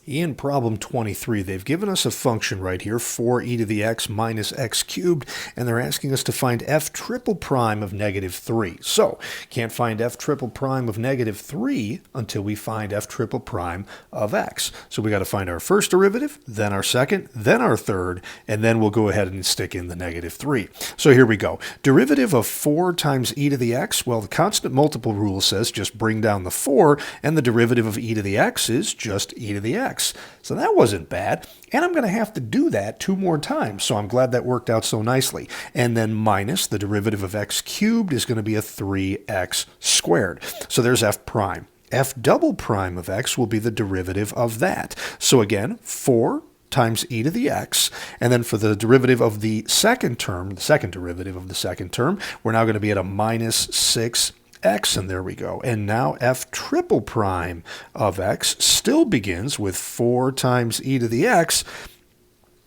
In problem 23, they've given us a function right here, 4e to the x minus x cubed, and they're asking us to find f triple prime of negative 3. So, can't find f triple prime of negative 3 until we find f triple prime of x. So we got to find our first derivative, then our second, then our third, and then we'll go ahead and stick in the negative 3. So here we go. Derivative of 4 times e to the x, well, the constant multiple rule says just bring down the 4, and the derivative of e to the x is just e to the x. So that wasn't bad, and I'm going to have to do that 2 more times, so I'm glad that worked out so nicely. And then minus the derivative of x cubed is going to be a 3x squared. So there's f prime. F double prime of x will be the derivative of that. So again, 4 times e to the x, and then for the derivative of the second term, the second derivative of the second term, we're now going to be at a minus 6x, and there we go. And now f triple prime of x still begins with 4 times e to the x,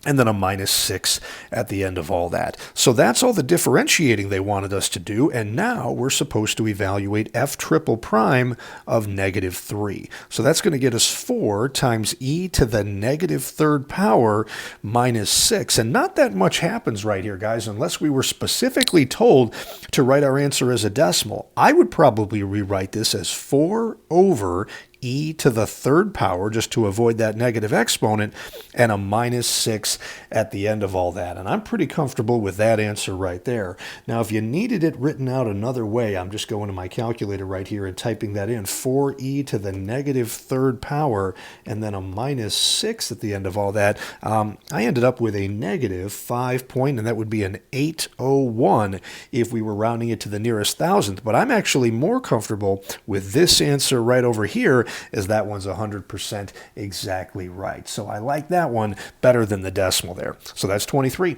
and then a minus 6 at the end of all that. So that's all the differentiating they wanted us to do, and now we're supposed to evaluate f triple prime of negative 3. So that's going to get us 4 times e to the negative third power minus 6. And not that much happens right here, guys, unless we were specifically told to write our answer as a decimal. I would probably rewrite this as 4 over e to the third power, just to avoid that negative exponent, and a minus 6 at the end of all that. And I'm pretty comfortable with that answer right there. Now, if you needed it written out another way, I'm just going to my calculator right here and typing that in, 4e to the negative third power, and then a minus 6 at the end of all that. I ended up with a negative 5 point, and that would be an 801 if we were rounding it to the nearest thousandth. But I'm actually more comfortable with this answer right over here, as that one's 100% exactly right. So I like that one better than the decimal there. So that's 23.